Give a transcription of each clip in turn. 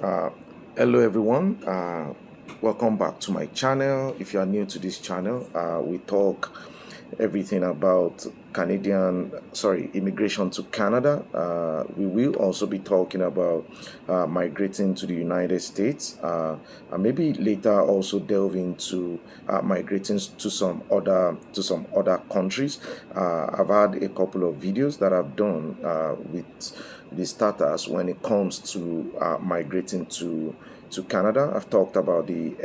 Uh, Hello everyone, welcome back to my channel. If you are new to this channel, we talk everything about immigration to Canada. We will also be talking about migrating to the United States, and maybe later also delve into migrating to some other countries. I've had a couple of videos that I've done with the starters when it comes to migrating to Canada. I've talked about the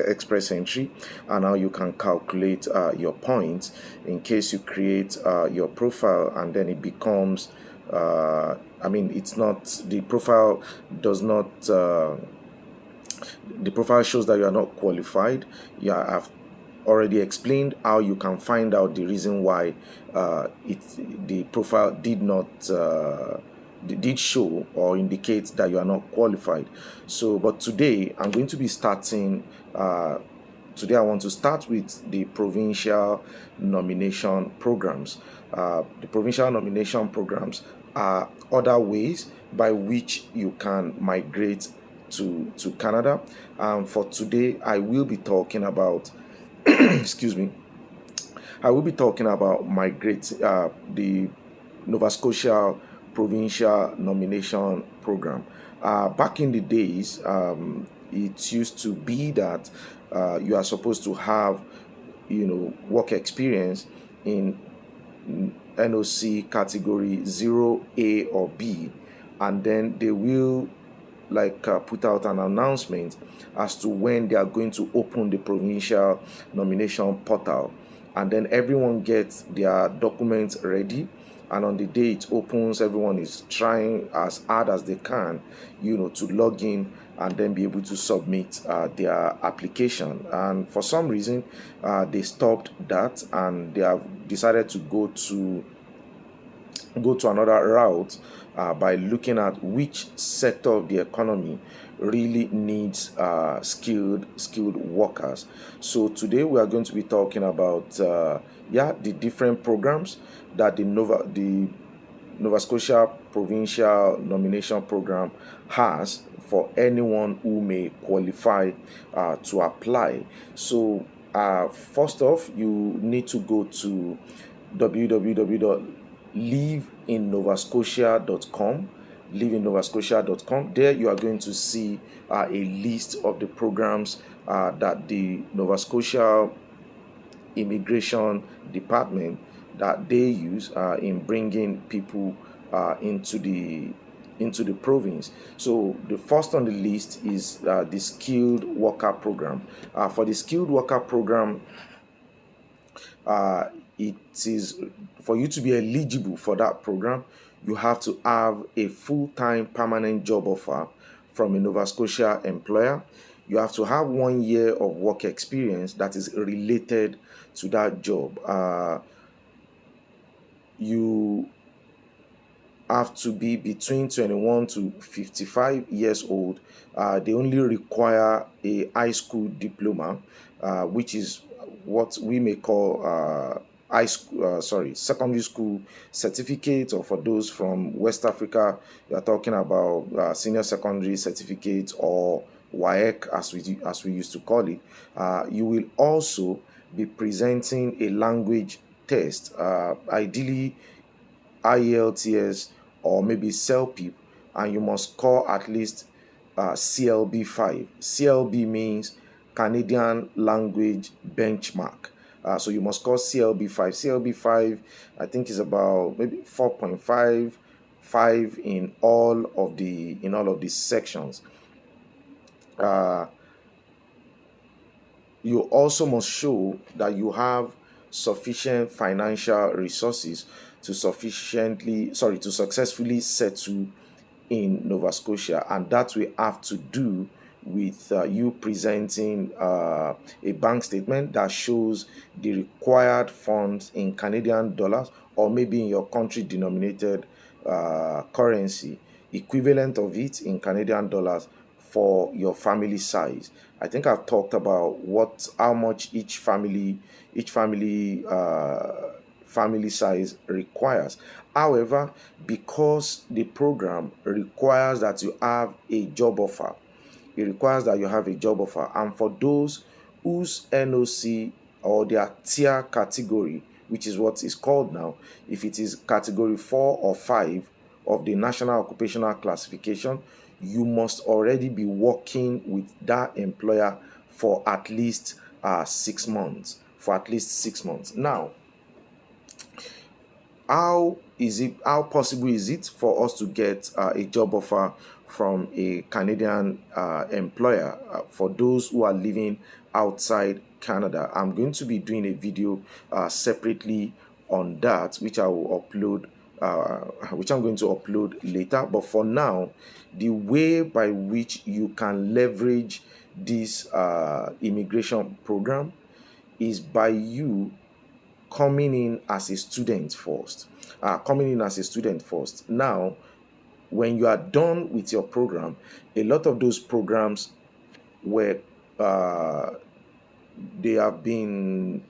express entry and how you can calculate your points in case you create your profile and then it becomes it's not the profile does not the profile shows that you are not qualified. Yeah, I've already explained how you can find out the reason why the profile did show or indicate that you are not qualified. So, but today I'm going to be starting. Today I want to start with the provincial nomination programs. The provincial nomination programs are other ways by which you can migrate to Canada. For today, I will be talking about, excuse me, I will be talking about the Nova Scotia Provincial Nomination Program. Back in the days, it used to be that you are supposed to have, work experience in NOC category 0A or B, and then they will put out an announcement as to when they are going to open the provincial nomination portal, and then everyone gets their documents ready, and on the day it opens everyone is trying as hard as they can to log in and then be able to submit their application. And for some reason they stopped that and they have decided to go to another route by looking at which sector of the economy really needs skilled workers. So today we are going to be talking about the different programs that the Nova Scotia Provincial Nomination Program has for anyone who may qualify to apply. So first off, you need to go to liveinnovascotia.com. There you are going to see a list of the programs that the Nova Scotia Immigration Department that they use in bringing people into the province. So the first on the list is the skilled worker program. For the skilled worker program, it is for you to be eligible for that program, you have to have a full-time permanent job offer from a Nova Scotia employer. You have to have 1 year of work experience that is related to that job. You have to be between 21 to 55 years old. They only require a high school diploma, which is what we may call secondary school certificate, or for those from West Africa, we are talking about senior secondary certificate, or WAEC as we used to call it. You will also be presenting a language test, ideally IELTS or maybe CELPIP, and you must score at least CLB 5. CLB means Canadian Language Benchmark. So you must score CLB 5. CLB 5, I think, is about maybe 4.5, 5 in all of these sections. You also must show that you have sufficient financial resources to successfully settle in Nova Scotia, and that we have to do with you presenting a bank statement that shows the required funds in Canadian dollars, or maybe in your country denominated currency, equivalent of it in Canadian dollars for your family size. I think I've talked about how much each family size requires. However, because the program requires that you have a job offer, it requires that you have a job offer. And for those whose NOC or their tier category, which is what is called now, if it is category 4 or 5 of the National Occupational Classification, you must already be working with that employer for at least 6 months. For at least 6 months. Now, how possible is it for us to get a job offer from a Canadian employer for those who are living outside Canada? I'm going to be doing a video separately on that, which I will upload, which I'm going to upload later. But for now, the way by which you can leverage this immigration program is by you coming in as a student first. Now, when you are done with your program, a lot of those programs were they have been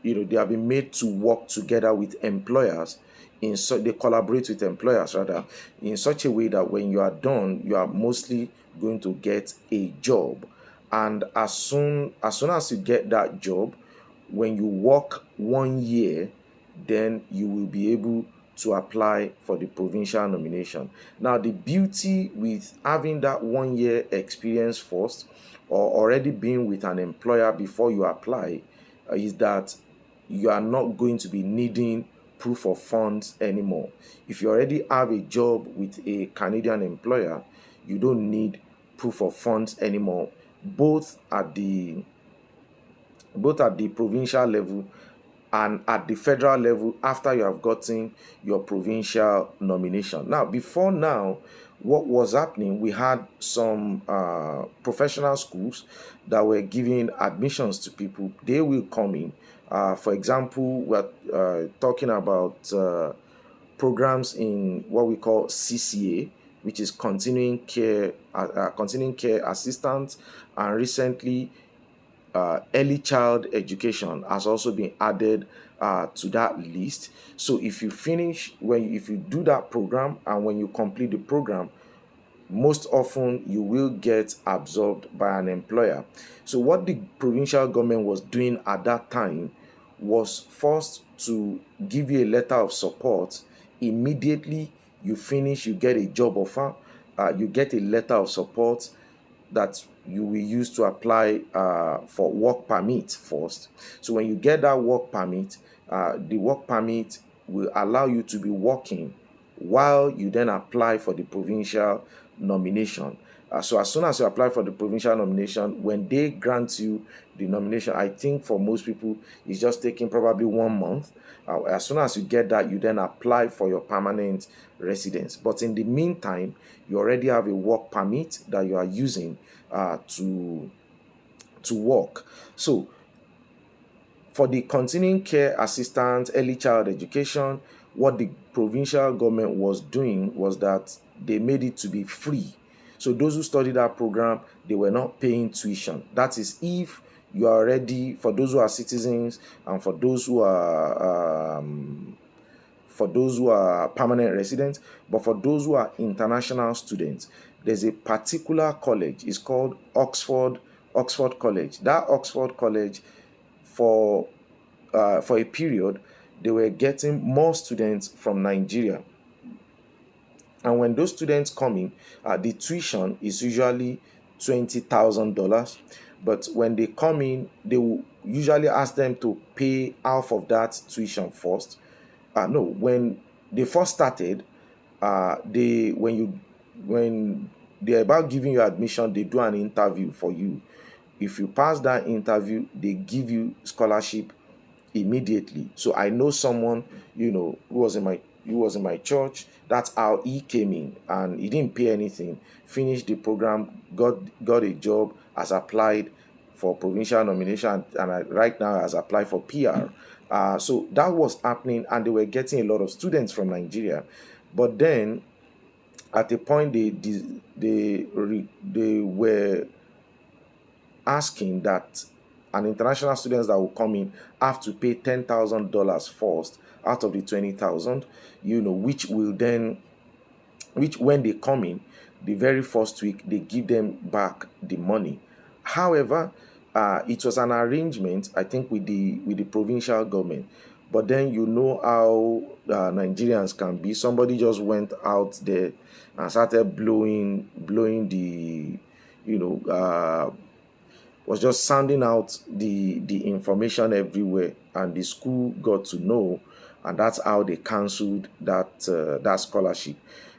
made to work together with employers. They collaborate with employers rather in such a way that when you are done, you are mostly going to get a job. And as soon as you get that job, when you work 1 year, then you will be able to apply for the provincial nomination. Now, the beauty with having that 1 year experience first, or already being with an employer before you apply, is that you are not going to be needing proof of funds anymore. If you already have a job with a Canadian employer, you don't need proof of funds anymore, both at the provincial level and at the federal level after you have gotten your provincial nomination. Now, before now, what was happening, we had some professional schools that were giving admissions to people. They will come in. For example, we're talking about programs in what we call CCA, which is continuing care assistant, and recently early child education has also been added to that list. So if you do that program, and when you complete the program, most often you will get absorbed by an employer. So what the provincial government was doing at that time was first to give you a letter of support. Immediately you finish, you get a job offer, you get a letter of support that you will use to apply for work permit first. So when you get that work permit, the work permit will allow you to be working while you then apply for the provincial nomination. So as soon as you apply for the provincial nomination, when they grant you the nomination, I think for most people it's just taking probably 1 month. As soon as you get that, you then apply for your permanent residence. But in the meantime, you already have a work permit that you are using to work. So for the continuing care assistant, early child education, what the provincial government was doing was that they made it to be free. So those who study that program, they were not paying tuition. That is, if you are already, for those who are citizens and for those who are permanent residents, but for those who are international students, there's a particular college. It's called Oxford College. That Oxford College, for a period, they were getting more students from Nigeria. And when those students come in, the tuition is usually $20,000. But when they come in, they will usually ask them to pay half of that tuition first. No, when they first started, when they're about giving you admission, they do an interview for you. If you pass that interview, they give you scholarship immediately. So I know someone, who was in my church. That's how he came in, and he didn't pay anything, finished the program, got a job, has applied for provincial nomination, and right now has applied for PR. So that was happening, and they were getting a lot of students from Nigeria. But then at a point, they were asking that an international students that will come in have to pay $10,000 first out of the 20,000, which will then which when they come in, the very first week, they give them back the money. However, it was an arrangement, I think, with the provincial government. But then you know how Nigerians can be. Somebody just went out there and started blowing the, you know, was just sounding out the information everywhere, and the school got to know, and that's how they cancelled that scholarship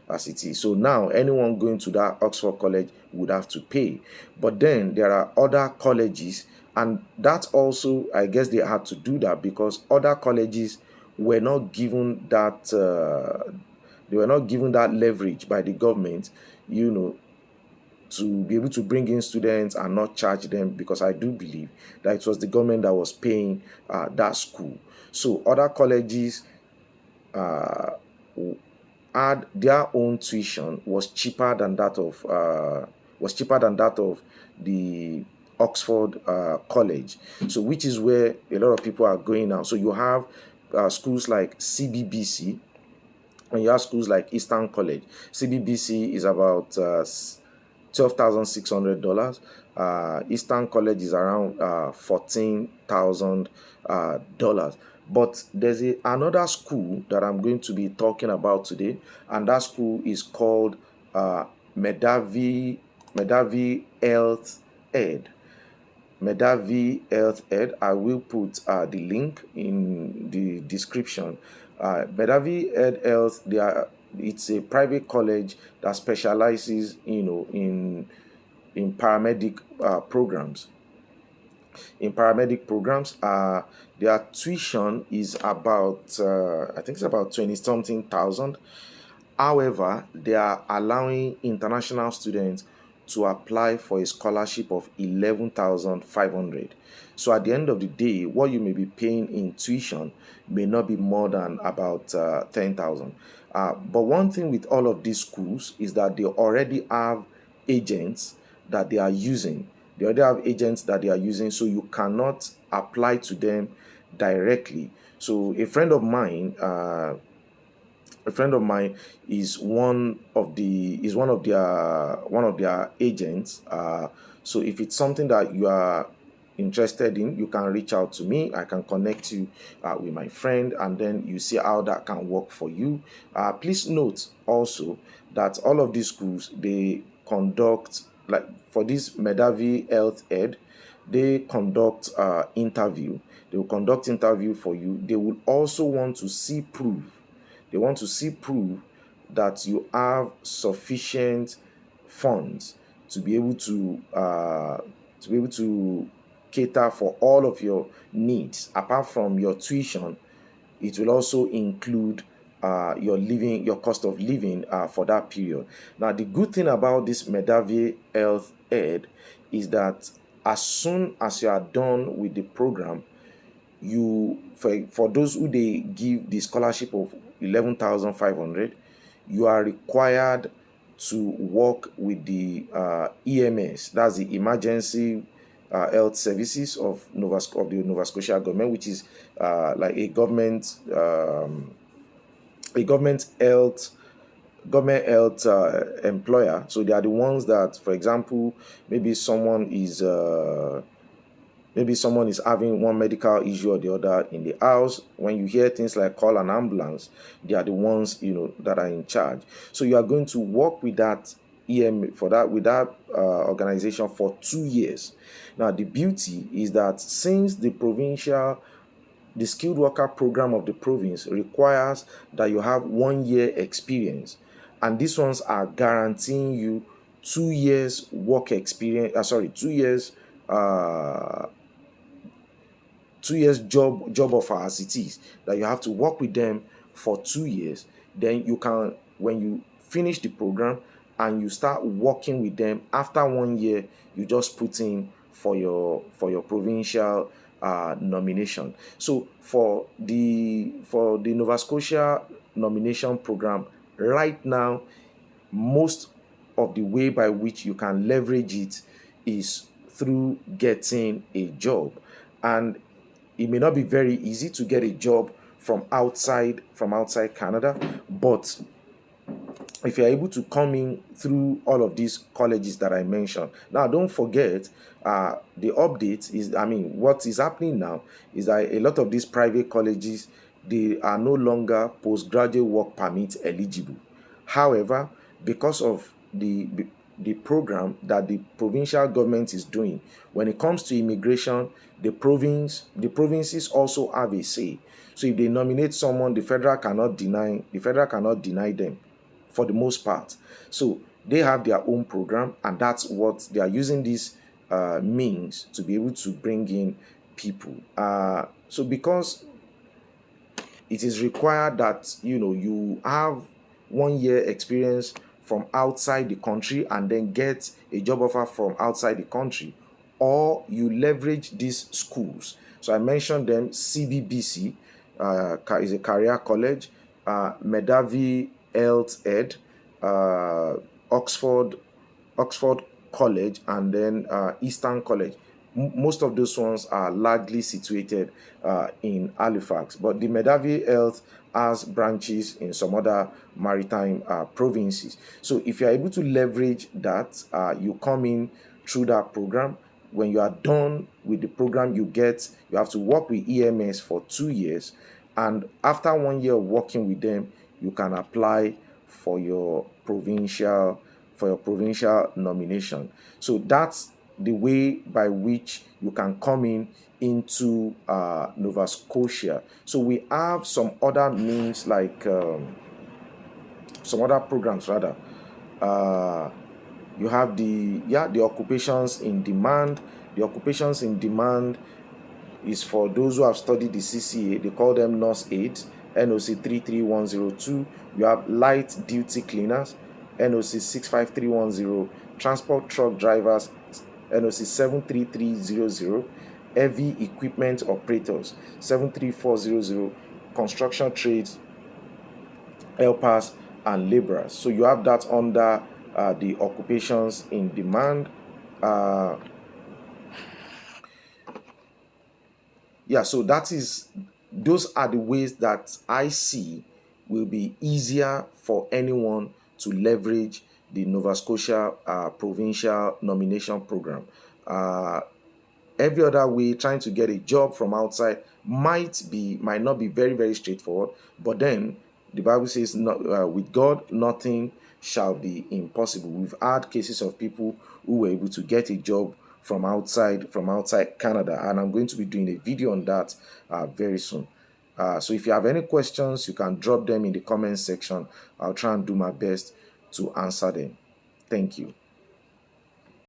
as it is. So now anyone going to that Oxford College would have to pay. But then there are other colleges, and that also, I guess they had to do that because other colleges were not given that they were not given that leverage by the government, you know, to be able to bring in students and not charge them, because I do believe that it was the government that was paying that school. So other colleges uh, had their own tuition was cheaper than that of the Oxford College. So which is where a lot of people are going now. So you have schools like CBBC, and you have schools like Eastern College. CBBC is about $12,600. Eastern College is around $14,000. But there's another school that I'm going to be talking about today, and that school is called Medavi Health Ed. Medavi Health Ed. I will put the link in the description. Medavi Ed Health, it's a private college that specializes, in paramedic programs. In paramedic programs, their tuition is about, I think it's about 20 something thousand. However, they are allowing international students to apply for a scholarship of 11,500. So at the end of the day, what you may be paying in tuition may not be more than about 10,000. But one thing with all of these schools is that they already have agents that they are using. They already have agents that they are using, so you cannot apply to them directly. So a friend of mine is one of their agents. So if it's something that you are interested in, you can reach out to me. I can connect you with my friend, and then you see how that can work for you. Please note also that all of these schools, they conduct, like for this Medavi Health Ed, they conduct interview. They will conduct interview for you. They will also want to see proof. They want to see proof that you have sufficient funds to be able to cater for all of your needs. Apart from your tuition, it will also include your cost of living for that period. Now, the good thing about this Medavi Health Ed is that as soon as you are done with the program, for those who they give the scholarship of 11,500, you are required to work with the EMS, that's the Emergency Health Services of the Nova Scotia government, which is like a government health employer. So they are the ones that, for example, maybe someone is having one medical issue or the other in the house. When you hear things like call an ambulance, they are the ones, that are in charge. So you are going to work with that organization for 2 years. Now, the beauty is that since the skilled worker program of the province requires that you have 1 year experience, and these ones are guaranteeing you 2 years work experience. 2 years job offer, as it is, that you have to work with them for 2 years. Then you can, when you finish the program and you start working with them after 1 year, you just put in for your provincial nomination. So for the Nova Scotia nomination program right now, most of the way by which you can leverage it is through getting a job. And it may not be very easy to get a job from outside Canada, but if you're able to come in through all of these colleges that I mentioned. Now, don't forget, the update is, I mean, what is happening now is that a lot of these private colleges, they are no longer postgraduate work permit eligible. However, because of the program that the provincial government is doing, when it comes to immigration, the provinces also have a say. So if they nominate someone, the federal cannot deny them for the most part. So they have their own program, and that's what they are using these means to be able to bring in people. So because it is required that you have 1 year experience from outside the country and then get a job offer from outside the country, or you leverage these schools. So I mentioned them: CBBC is a career college, Medavi Health Ed, uh, Oxford Oxford College, and then Eastern College. Most of those ones are largely situated in Halifax, but the Medavi Health has branches in some other maritime provinces. So if you are able to leverage that, you come in through that program. When you are done with the program, you have to work with EMS for 2 years, and after 1 year of working with them, you can apply for your provincial nomination. So that's the way by which you can come in into Nova Scotia. So we have some other means, like some other programs rather. Uh, you have the occupations in demand. The occupations in demand is for those who have studied the CCA. They call them nurse aides, NOC 33102. You have light duty cleaners, NOC 65310. Transport truck drivers, NOC 73300. Heavy equipment operators, 73400. Construction trades helpers and laborers. So you have that under the occupations in demand. So those are the ways that I see will be easier for anyone to leverage the Nova Scotia provincial nomination program. Every other way, trying to get a job from outside might not be very, very straightforward. But then the Bible says, with God nothing shall be impossible. We've had cases of people who were able to get a job from outside Canada, and I'm going to be doing a video on that very soon. So if you have any questions, you can drop them in the comment section. I'll try and do my best to answer them. Thank you.